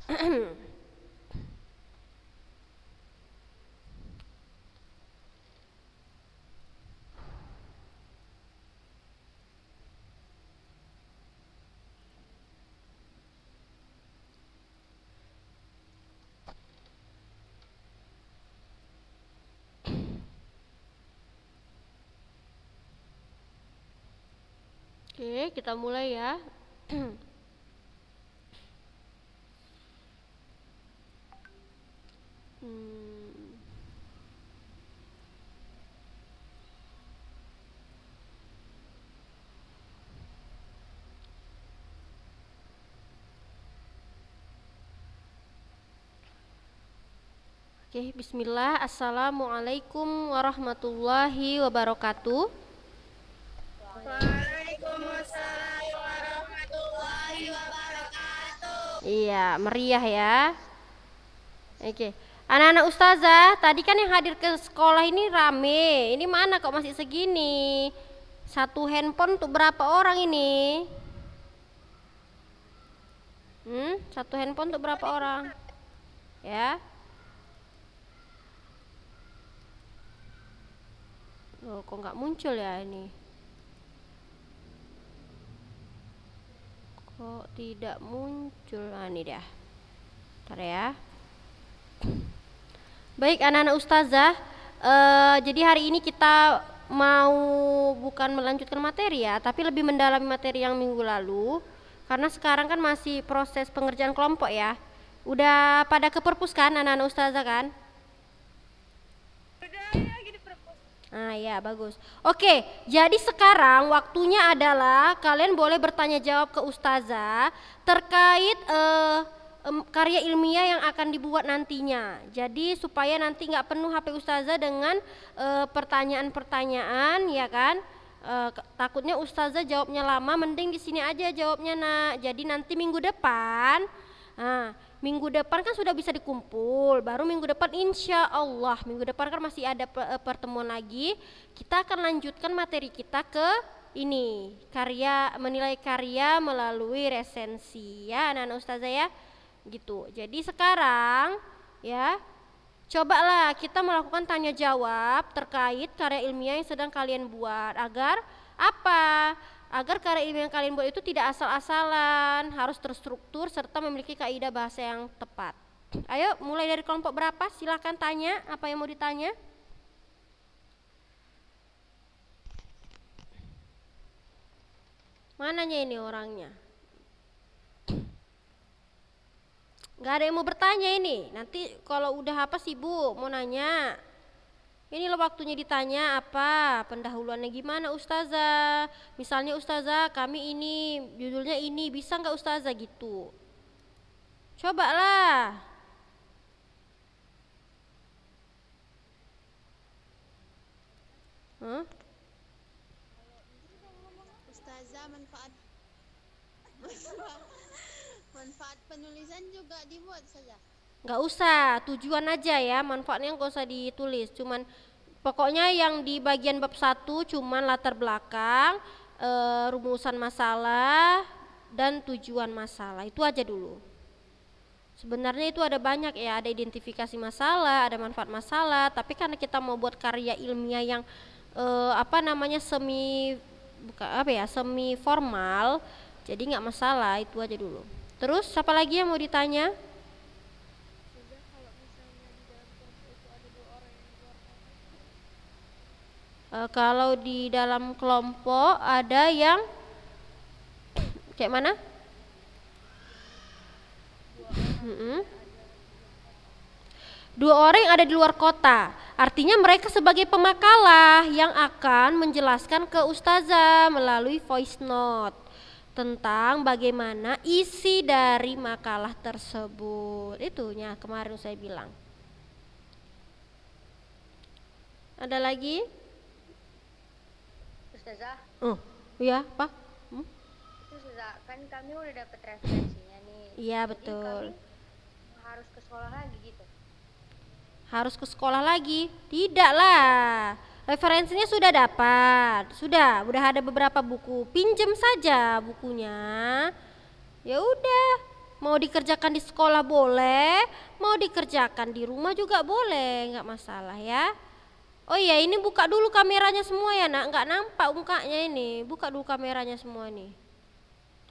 Oke, kita mulai ya. Oke, bismillah. Assalamualaikum warahmatullahi wabarakatuh. Waalaikumsalam warahmatullahi wabarakatuh. Iya, meriah ya. Oke. Anak-anak ustazah, tadi kan yang hadir ke sekolah ini rame. Ini mana kok masih segini? Satu handphone untuk berapa orang ini? Satu handphone untuk berapa orang? Ya. Loh, kok nggak muncul ya ini? Kok tidak muncul? Nah, ini dah. Bentar ya. Baik anak-anak ustazah, jadi hari ini kita mau bukan melanjutkan materi ya, tapi lebih mendalami materi yang minggu lalu. Karena sekarang kan masih proses pengerjaan kelompok ya. Udah pada ke perpus kan anak-anak ustazah kan? Ah ya, bagus. Oke, jadi sekarang waktunya adalah kalian boleh bertanya jawab ke ustazah terkait karya ilmiah yang akan dibuat nantinya. Jadi supaya nanti nggak penuh HP ustazah dengan pertanyaan-pertanyaan, ya kan? Takutnya ustazah jawabnya lama, mending di sini aja jawabnya nak. Jadi nanti minggu depan, minggu depan kan sudah bisa dikumpul, baru minggu depan insya Allah, minggu depan kan masih ada pertemuan lagi, kita akan lanjutkan materi kita ke ini, menilai karya melalui resensi ya anak-anak ustazah ya, gitu. Jadi sekarang ya, cobalah kita melakukan tanya jawab terkait karya ilmiah yang sedang kalian buat, agar apa? Agar karya ilmiah yang kalian buat itu tidak asal-asalan, harus terstruktur serta memiliki kaidah bahasa yang tepat. Ayo mulai dari kelompok berapa? Silahkan tanya apa yang mau ditanya. Mananya ini orangnya? Gak ada yang mau bertanya ini. Nanti kalau udah apa sibuk mau nanya. Ini loh waktunya ditanya apa, pendahuluannya gimana ustazah. Misalnya ustazah kami ini, judulnya ini, bisa nggak ustazah gitu. Cobalah. Ustazah, manfaat penulisan juga dibuat saja. Nggak usah, tujuan aja ya, manfaatnya nggak usah ditulis. Cuman pokoknya yang di bagian bab 1 cuman latar belakang, rumusan masalah dan tujuan masalah, itu aja dulu. Sebenarnya itu ada banyak ya, ada identifikasi masalah, ada manfaat masalah, tapi karena kita mau buat karya ilmiah yang semi formal, jadi nggak masalah, itu aja dulu. Terus siapa lagi yang mau ditanya? Kalau di dalam kelompok ada yang kayak mana? Dua orang yang ada di luar kota, artinya mereka sebagai pemakalah yang akan menjelaskan ke ustazah melalui voice note tentang bagaimana isi dari makalah tersebut. Itunya kemarin saya bilang. Ada lagi? Ustazah. Oh, iya, Pak. Itu Ustazah, kan kami udah dapat referensinya nih. Iya, jadi betul. Kami harus ke sekolah lagi gitu. Harus ke sekolah lagi? Tidak lah. Referensinya sudah dapat. Sudah ada beberapa buku. Pinjam saja bukunya. Ya udah. Mau dikerjakan di sekolah boleh, mau dikerjakan di rumah juga boleh, nggak masalah ya. Oh iya, ini buka dulu kameranya semua ya nak, nggak nampak mukanya ini. Buka dulu kameranya semua nih.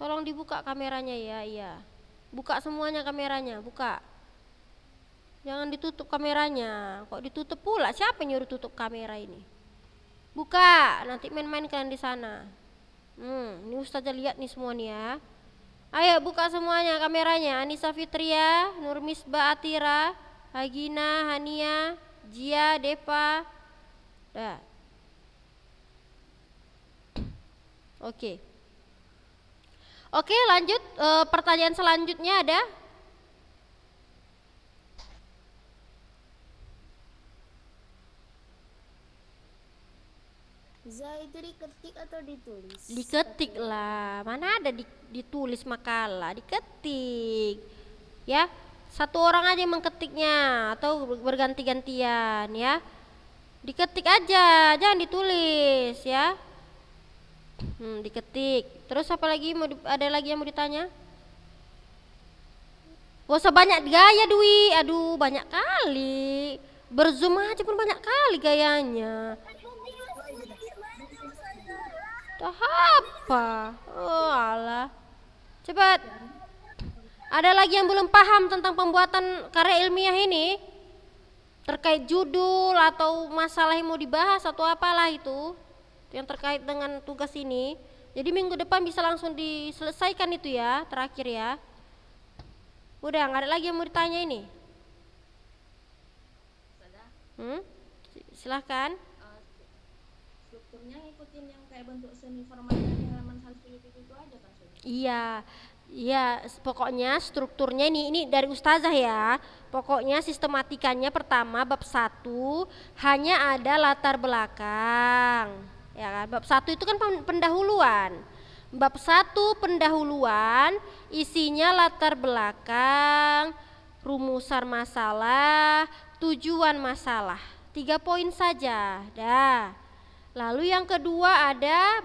Tolong dibuka kameranya ya, iya. Buka semuanya kameranya, buka. Jangan ditutup kameranya. Kok ditutup pula? Siapa yang nyuruh tutup kamera ini? Buka, nanti main-main kalian di sana. Ini Ustazah lihat nih semua nih ya. Ayo buka semuanya kameranya. Anissa Fitria, Nur Misbah Atira, Agina, Hania, Jia, Deva. Dah. Oke. Oke, lanjut. Pertanyaan selanjutnya ada. Za itu diketik atau ditulis? Diketik lah, mana ada ditulis makalah, diketik ya, satu orang aja yang mengketiknya atau berganti-gantian ya, diketik aja, jangan ditulis ya. Diketik. Terus apa lagi, ada lagi yang mau ditanya? Gak usah banyak gaya Dwi, aduh banyak kali, berzoom aja pun banyak kali gayanya. Apa? Oh alah. Cepat. Ada lagi yang belum paham tentang pembuatan karya ilmiah ini? Terkait judul atau masalah yang mau dibahas atau apalah itu yang terkait dengan tugas ini. Jadi minggu depan bisa langsung diselesaikan itu ya, terakhir ya. Udah, nggak ada lagi yang mau ditanya ini? Silahkan. Strukturnya ngikutin yang kayak bentuk seni formal di halaman 1 itu aja kan? Iya, pokoknya strukturnya ini dari Ustazah ya. Pokoknya sistematikanya pertama bab 1 hanya ada latar belakang. Ya kan? Bab 1 itu kan pendahuluan. Bab 1 pendahuluan isinya latar belakang, rumusan masalah, tujuan masalah. 3 poin saja. Dah. Lalu yang kedua ada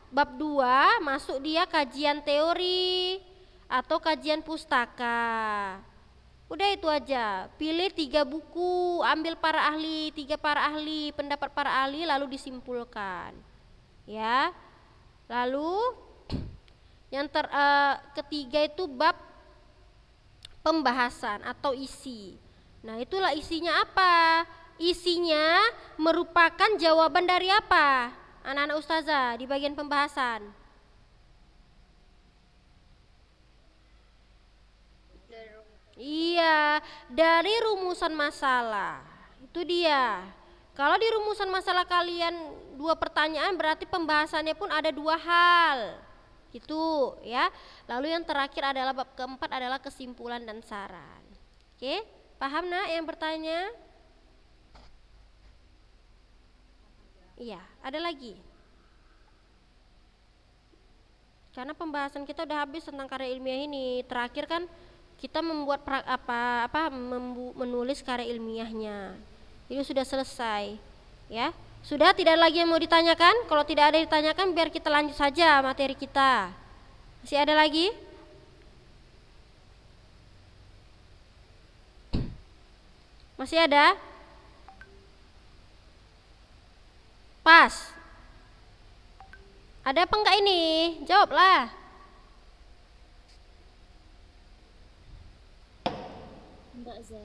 bab 2, masuk dia kajian teori atau kajian pustaka. Udah itu aja. Pilih 3 buku, ambil para ahli, 3 para ahli, pendapat para ahli lalu disimpulkan. Ya. Lalu yang ketiga itu bab pembahasan atau isi. Nah, itulah isinya apa? Isinya merupakan jawaban dari apa? Anak-anak Ustazah di bagian pembahasan. Iya, dari rumusan masalah. Itu dia. Kalau di rumusan masalah kalian 2 pertanyaan berarti pembahasannya pun ada 2 hal. Gitu ya. Lalu yang terakhir adalah bab keempat adalah kesimpulan dan saran. Oke, paham nak yang bertanya? Iya, ada lagi. Karena pembahasan kita udah habis tentang karya ilmiah ini. Terakhir kan kita membuat menulis karya ilmiahnya. Ini sudah selesai, ya. Sudah, tidak lagi yang mau ditanyakan? Kalau tidak ada yang ditanyakan, biar kita lanjut saja materi kita. Masih ada lagi? Masih ada? Pas. Ada apa enggak ini? Jawablah.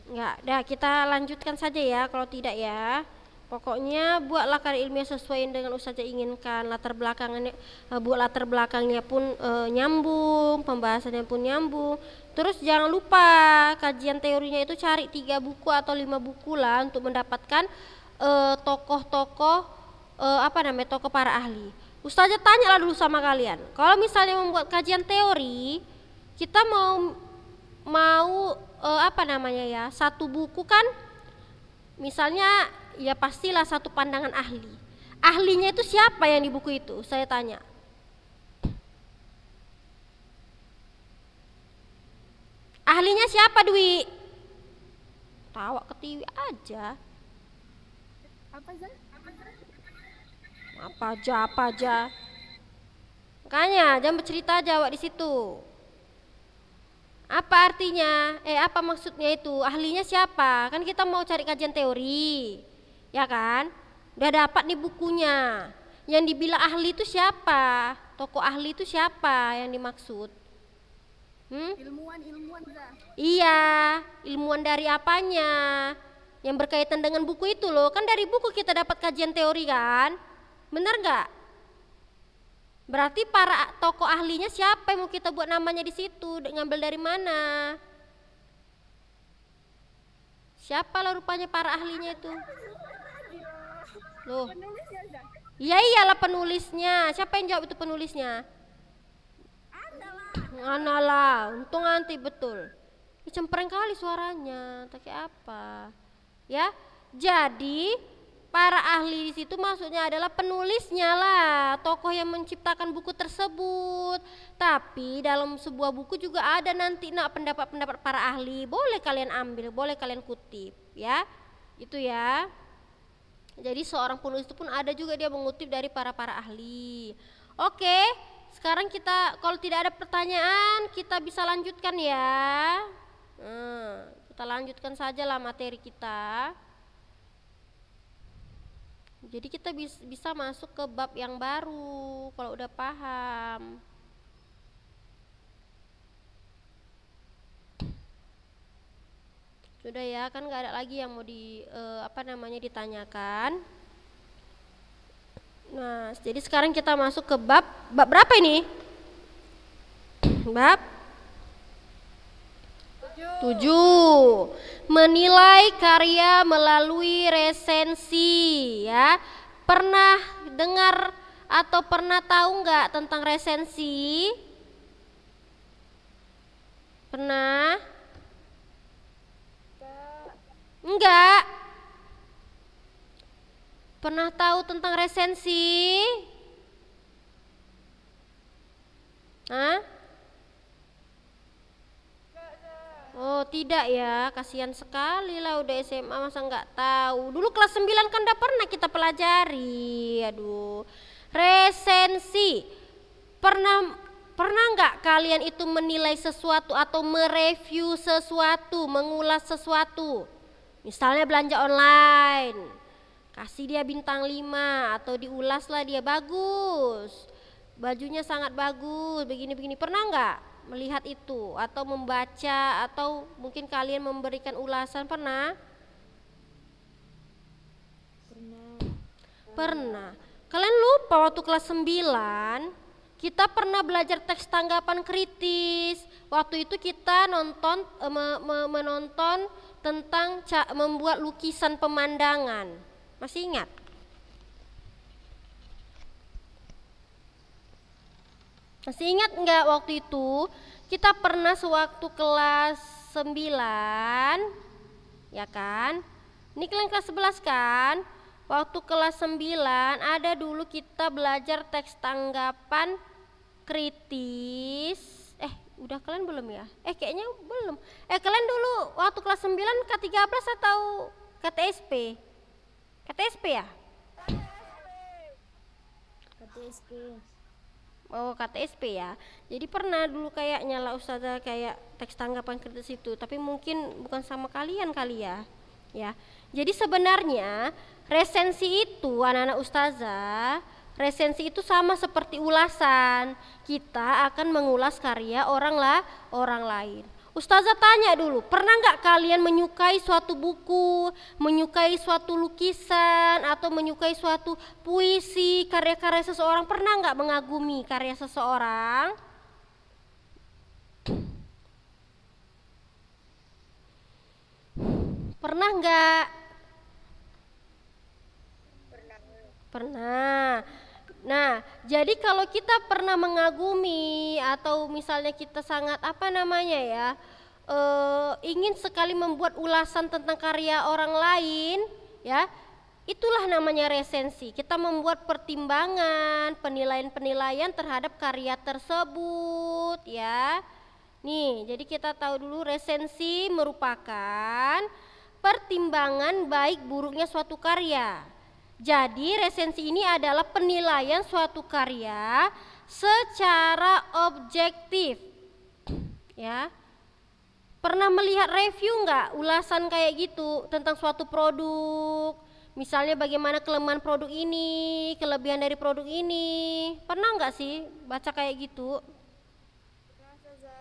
Enggak, dah kita lanjutkan saja ya kalau tidak ya. Pokoknya buatlah karya ilmiah sesuai dengan Ustazah inginkan. Latar belakangnya, buat latar belakangnya pun nyambung, pembahasannya pun nyambung. Terus jangan lupa kajian teorinya itu cari 3 buku atau 5 buku lah untuk mendapatkan tokoh-tokoh tokoh para ahli. Ustazah tanyalah dulu sama kalian. Kalau misalnya membuat kajian teori, kita mau satu buku kan, misalnya ya pastilah satu pandangan ahli. Ahlinya itu siapa yang di buku itu? Saya tanya. Ahlinya siapa Dwi? Tawa ketiwi aja. Apa aja. Makanya jangan bercerita aja awak di situ. Apa artinya? Apa maksudnya itu? Ahlinya siapa? Kan kita mau cari kajian teori, ya kan? Udah dapat nih bukunya. Yang dibilang ahli itu siapa? Tokoh ahli itu siapa yang dimaksud? Ilmuwan Zah. Iya, ilmuwan dari apanya? Yang berkaitan dengan buku itu loh. Kan dari buku kita dapat kajian teori kan? Benar nggak? Berarti para tokoh ahlinya siapa yang mau kita buat namanya di situ? Ngambil dari mana? Siapa lah rupanya para ahlinya itu? Loh. Iya iyalah penulisnya. Siapa yang jawab itu penulisnya? Analah. Untung nanti betul. Cempreng kali suaranya. Tak kayak apa? Ya. Jadi para ahli di situ maksudnya adalah penulisnya lah, tokoh yang menciptakan buku tersebut. Tapi dalam sebuah buku juga ada nanti pendapat-pendapat para ahli. Boleh kalian ambil, boleh kalian kutip, ya. Itu ya. Jadi seorang penulis itu pun ada juga dia mengutip dari para ahli. Oke, sekarang kita kalau tidak ada pertanyaan kita bisa lanjutkan ya. Kita lanjutkan saja lah materi kita. Jadi kita bisa masuk ke bab yang baru kalau udah paham. Sudah ya, kan nggak ada lagi yang mau ditanyakan. Nah, jadi sekarang kita masuk ke bab berapa ini? Bab 7. Menilai karya melalui resensi, ya. Pernah dengar atau pernah tahu nggak tentang resensi? Pernah? Enggak. Pernah tahu tentang resensi? Hah? Oh tidak ya, kasihan sekali lah udah SMA masa nggak tahu. Dulu kelas 9 kan udah pernah kita pelajari. Aduh. Resensi. Pernah nggak kalian itu menilai sesuatu atau mereview sesuatu, mengulas sesuatu? Misalnya belanja online. Kasih dia bintang 5 atau diulaslah dia bagus. Bajunya sangat bagus, begini-begini. Pernah nggak melihat itu atau membaca atau mungkin kalian memberikan ulasan? Pernah? Pernah. Kalian lupa waktu kelas 9 kita pernah belajar teks tanggapan kritis. Waktu itu kita menonton tentang membuat lukisan pemandangan. Masih ingat? Masih ingat enggak waktu itu kita pernah sewaktu kelas 9, ya kan? Ini kalian kelas 11 kan? Waktu kelas 9 ada dulu kita belajar teks tanggapan kritis. Udah kalian belum ya? Kayaknya belum. Kalian dulu waktu kelas 9 K13 atau KTSP? KTSP ya? KTSP. Oh KTSP ya. Jadi pernah dulu kayaknya lah ustazah kayak teks tanggapan kritis itu, tapi mungkin bukan sama kalian kali ya. Ya. Jadi sebenarnya resensi itu anak-anak ustazah, resensi itu sama seperti ulasan. Kita akan mengulas karya orang lain. Ustazah tanya dulu, pernah nggak kalian menyukai suatu buku, menyukai suatu lukisan, atau menyukai suatu puisi, karya-karya seseorang? Pernah nggak mengagumi karya seseorang? Pernah nggak? Pernah. Nah, jadi kalau kita pernah mengagumi atau misalnya kita sangat ingin sekali membuat ulasan tentang karya orang lain, ya, itulah namanya resensi. Kita membuat pertimbangan, penilaian-penilaian terhadap karya tersebut, ya. Nih, jadi kita tahu dulu resensi merupakan pertimbangan baik buruknya suatu karya. Jadi resensi ini adalah penilaian suatu karya secara objektif, ya. Pernah melihat review nggak, ulasan kayak gitu tentang suatu produk? Misalnya bagaimana kelemahan produk ini, kelebihan dari produk ini. Pernah nggak sih baca kayak gitu?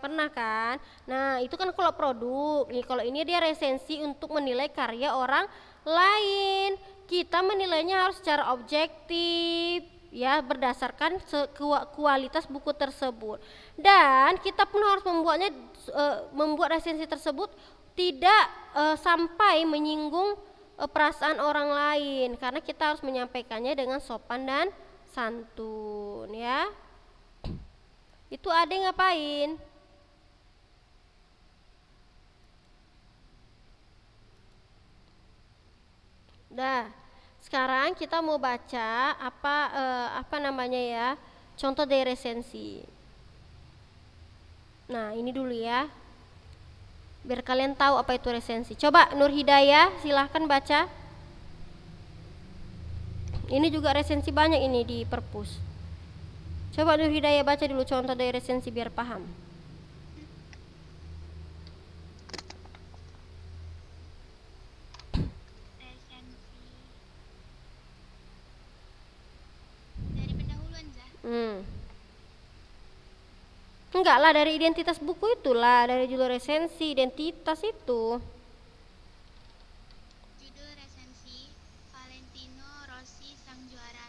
Pernah kan? Nah, itu kan kalau produk. Nih, kalau ini dia resensi untuk menilai karya orang lain. Kita menilainya harus secara objektif, ya, berdasarkan kualitas buku tersebut. Dan kita pun harus membuat resensi tersebut tidak sampai menyinggung perasaan orang lain, karena kita harus menyampaikannya dengan sopan dan santun, ya. Itu ada ngapain? Dah, sekarang kita mau baca apa namanya ya, contoh dari resensi. Nah, ini dulu ya, biar kalian tahu apa itu resensi. Coba Nur Hidayah, silahkan baca. Ini juga resensi banyak ini di perpus. Coba Nur Hidayah baca dulu contoh dari resensi biar paham. Enggak lah, dari identitas buku itulah, dari judul resensi, identitas itu. Judul resensi Valentino Rossi sang juara.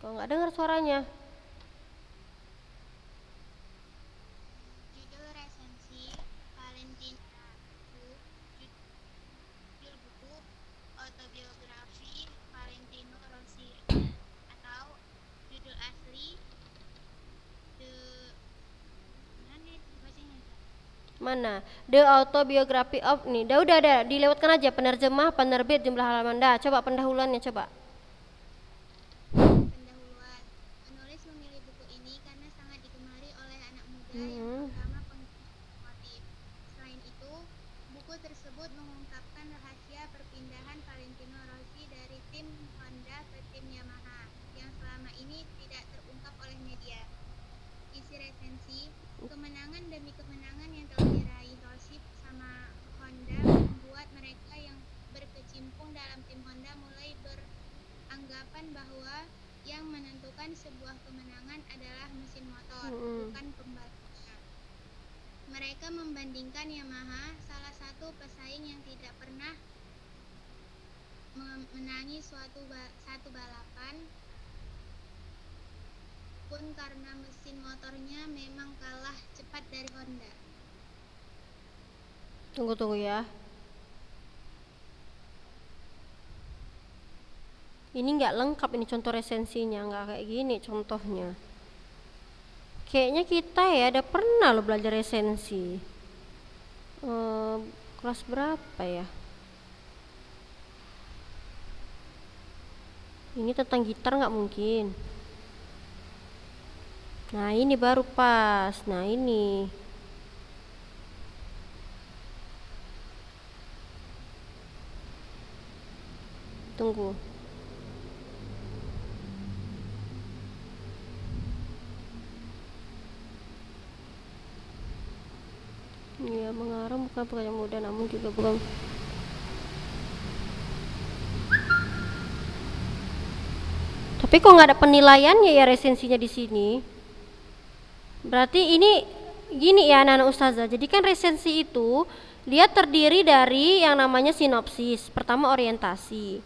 Kok nggak dengar suaranya? Judul resensi Valentino judul buku autobiografi Valentino Rossi, atau judul asli Mana? The Autobiography of nih. Udah dilewatkan aja penerjemah, penerbit, jumlah halaman. Dah, coba pendahuluannya coba. Pendahuluan. Penulis memilih buku ini karena sangat digemari oleh anak muda yang terutama penggemar motif. Selain itu, buku tersebut mengungkapkan rahasia perpindahan Valentino Rossi dari tim Honda ke tim Yamaha yang selama ini tidak terungkap oleh media. Isi resensi, kemenangan demi kemenangan yang telah diraih Rossi bersama Honda membuat mereka yang berkecimpung dalam tim Honda mulai beranggapan bahwa yang menentukan sebuah kemenangan adalah mesin motor, bukan pembalapnya. Mereka membandingkan Yamaha, salah satu pesaing yang tidak pernah menangi satu balapan, pun karena mesin motornya memang kalah cepat dari Honda. Tunggu ya. Ini nggak lengkap ini contoh resensinya, nggak kayak gini contohnya. Kayaknya kita ya udah pernah lo belajar resensi. Kelas berapa ya? Ini tentang gitar nggak mungkin. Nah ini baru pas. Nah ini. Tunggu. Ya, mengarah bukan pekerjaan mudah, namun juga bukan. Tapi kok nggak ada penilaiannya ya resensinya di sini? Berarti ini gini ya anak-anak ustazah. Jadi kan resensi itu dia terdiri dari yang namanya sinopsis. Pertama orientasi.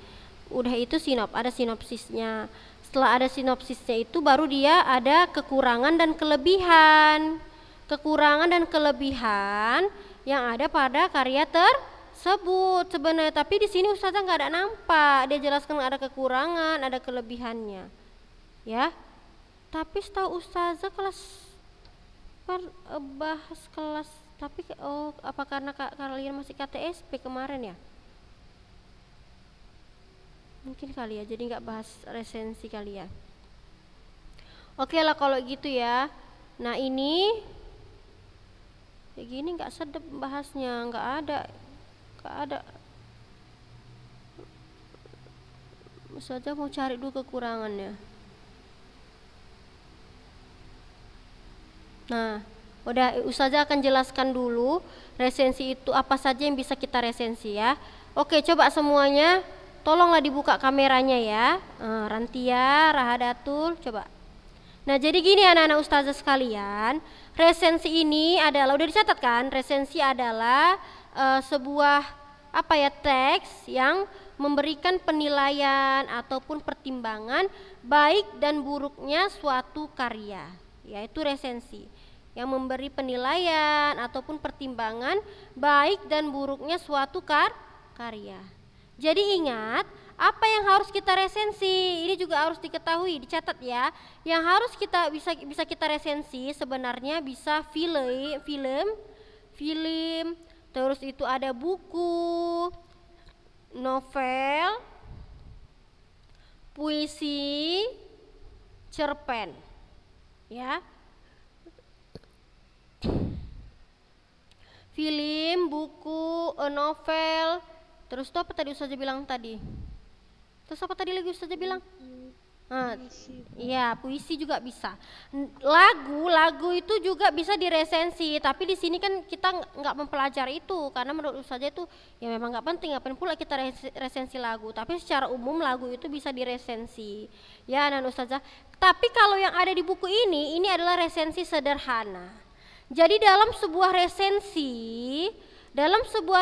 Udah itu ada sinopsisnya. Setelah ada sinopsisnya itu baru dia ada kekurangan dan kelebihan. Kekurangan dan kelebihan yang ada pada karya tersebut sebenarnya, tapi di sini ustazah nggak ada nampak dia jelaskan ada kekurangan ada kelebihannya ya. Tapi setahu ustazah kelas bahas kelas, tapi apa karena kalian masih KTSP kemarin ya, mungkin kali ya, jadi nggak bahas resensi kali ya. Oke lah kalau gitu ya. Nah ini kayak gini nggak sedap bahasnya, nggak ada. Ustazah mau cari dulu kekurangannya. Nah, udah Ustazah akan jelaskan dulu resensi itu apa saja yang bisa kita resensi ya. Oke, coba semuanya tolonglah dibuka kameranya ya. Rantia, Rahadatul, coba. Nah, jadi gini anak-anak Ustazah sekalian, resensi ini adalah, udah dicatat kan? Resensi adalah sebuah teks yang memberikan penilaian ataupun pertimbangan baik dan buruknya suatu karya, yaitu resensi yang memberi penilaian ataupun pertimbangan baik dan buruknya suatu karya. Jadi ingat, apa yang harus kita resensi ini juga harus diketahui, dicatat ya. Yang harus kita bisa kita resensi sebenarnya bisa film, terus itu ada buku, novel, puisi, cerpen, ya. Film, buku, novel, terus itu apa tadi Ustazah bilang tadi? Terus apa tadi lagi Ustazah bilang? Iya, puisi juga bisa. Lagu itu juga bisa diresensi, tapi di sini kan kita nggak mempelajari itu karena menurut Ustazah itu ya memang nggak penting. Ngapain pula kita resensi lagu? Tapi secara umum lagu itu bisa diresensi. Ya, anak Ustazah. Tapi kalau yang ada di buku ini adalah resensi sederhana. Jadi dalam sebuah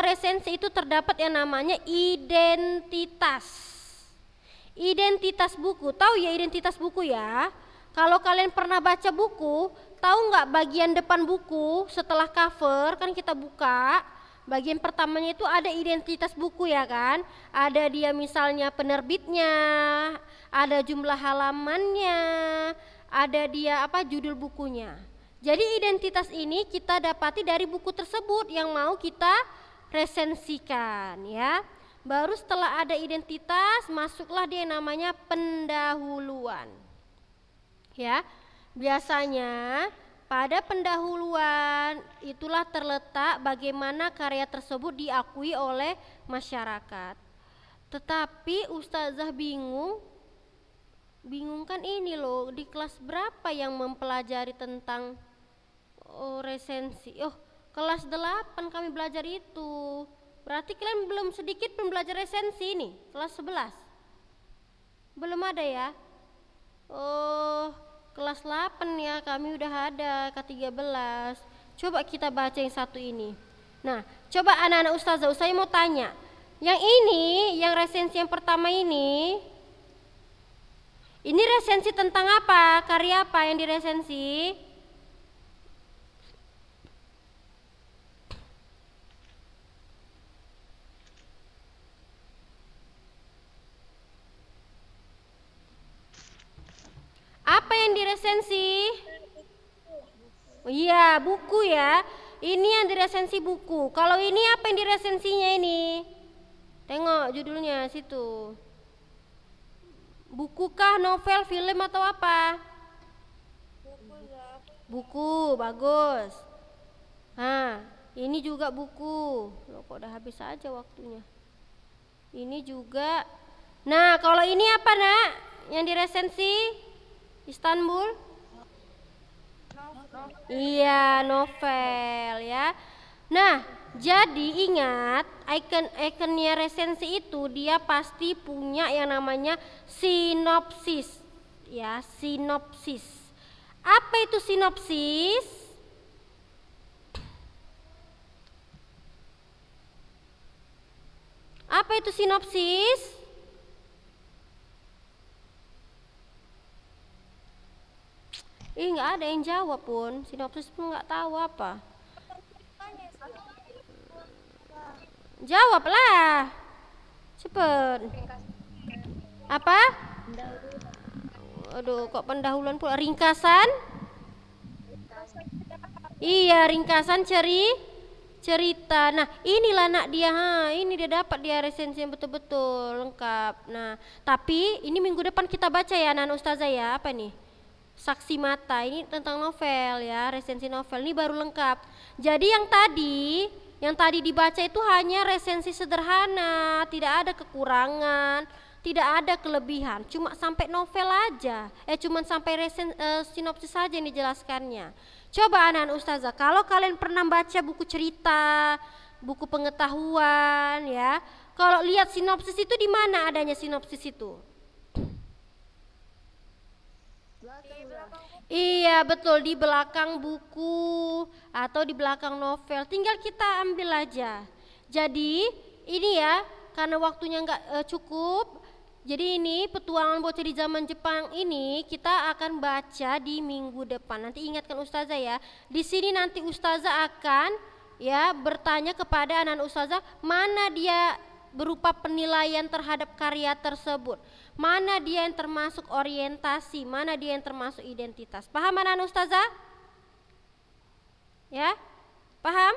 resensi itu terdapat yang namanya identitas. Identitas buku, tahu ya identitas buku ya? Kalau kalian pernah baca buku, tahu nggak bagian depan buku setelah cover kan kita buka, bagian pertamanya itu ada identitas buku ya kan? Ada dia misalnya penerbitnya, ada jumlah halamannya, ada dia judul bukunya. Jadi identitas ini kita dapati dari buku tersebut yang mau kita resensikan ya. Baru setelah ada identitas masuklah dia yang namanya pendahuluan. Ya, biasanya pada pendahuluan itulah terletak bagaimana karya tersebut diakui oleh masyarakat. Tetapi Ustazah bingung kan ini loh, di kelas berapa yang mempelajari tentang resensi? Kelas 8 kami belajar itu. Berarti kalian belum sedikit pun belajar resensi ini, kelas 11. Belum ada ya? Kelas 8 ya, kami udah ada ke-13. Coba kita baca yang satu ini. Nah, coba anak-anak Ustazah, saya mau tanya. Yang ini, yang resensi yang pertama ini resensi tentang apa? Karya apa yang diresensi? Apa yang diresensi? Oh iya, buku ya. Ini yang diresensi buku. Kalau ini apa yang diresensinya ini? Tengok judulnya situ. Buku kah, novel, film atau apa? Buku, bagus. Nah, ini juga buku. Loh, kok udah habis aja waktunya. Ini juga. Nah, kalau ini apa nak? Yang diresensi? Istanbul? Iya, novel ya. Nah, jadi ingat ikonnya resensi itu dia pasti punya yang namanya sinopsis. Ya, sinopsis. Apa itu sinopsis? Apa itu sinopsis? Nggak ada yang jawab pun. Sinopsis pun nggak tahu apa. Jawablah. Cepet. Apa? Aduh, kok pendahuluan pula. Ringkasan? Iya, ringkasan cerita. Nah, inilah nak dia. Ini dia dapat dia resensi yang betul-betul lengkap. Nah, tapi ini minggu depan kita baca ya anak Ustazah ya. Apa nih? Saksi Mata, ini tentang novel ya, resensi novel ini baru lengkap. Jadi yang tadi dibaca itu hanya resensi sederhana, tidak ada kekurangan, tidak ada kelebihan, cuma sampai novel aja, cuma sampai sinopsis saja yang dijelaskannya. Coba anak-anak ustazah, kalau kalian pernah baca buku cerita, buku pengetahuan ya, kalau lihat sinopsis itu di mana adanya sinopsis itu? Iya betul, di belakang buku atau di belakang novel, tinggal kita ambil aja. Jadi ini ya, karena waktunya nggak cukup, jadi ini petualangan bocah di zaman Jepang ini kita akan baca di minggu depan. Nanti ingatkan ustazah ya. Di sini nanti ustazah akan ya bertanya kepada anak ustazah mana dia berupa penilaian terhadap karya tersebut. Mana dia yang termasuk orientasi, mana dia yang termasuk identitas. Paham anak ustazah? Ya? Paham?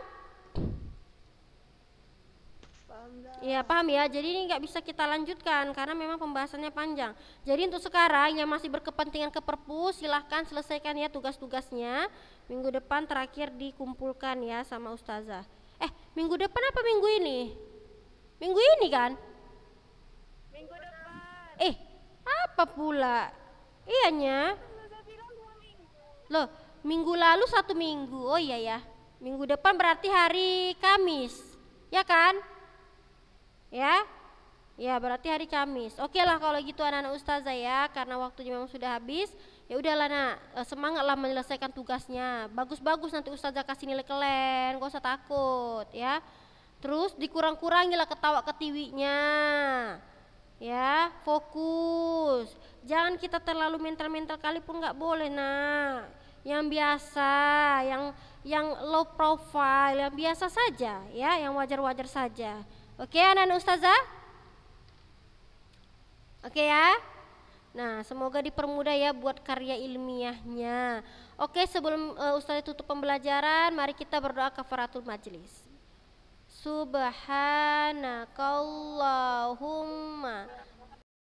Ya paham ya, jadi ini nggak bisa kita lanjutkan karena memang pembahasannya panjang. Jadi untuk sekarang yang masih berkepentingan ke perpus silahkan selesaikan ya tugas-tugasnya. Minggu depan terakhir dikumpulkan ya sama ustazah. Minggu depan apa minggu ini? Minggu ini kan? Minggu depan. Apa pula? Iyanya. Loh, minggu lalu 1 minggu. Oh iya ya. Minggu depan berarti hari Kamis. Ya kan? Ya berarti hari Kamis. Oke lah kalau gitu anak-anak ustazah ya, karena waktunya memang sudah habis. Ya udahlah nak, semangatlah menyelesaikan tugasnya. Bagus-bagus nanti ustazah kasih nilai kalian, gak usah takut ya. Terus dikurang-kurangilah ketawa ketiwinya. Ya, fokus. Jangan kita terlalu mental-mental kali pun nggak boleh nak. Yang biasa, yang low profile, yang biasa saja ya, yang wajar-wajar saja. Oke anak-anak ustazah? Oke ya? Nah semoga dipermudah ya buat karya ilmiahnya. Oke sebelum ustazah tutup pembelajaran, mari kita berdoa kafaratul majlis. Subhanakallahumma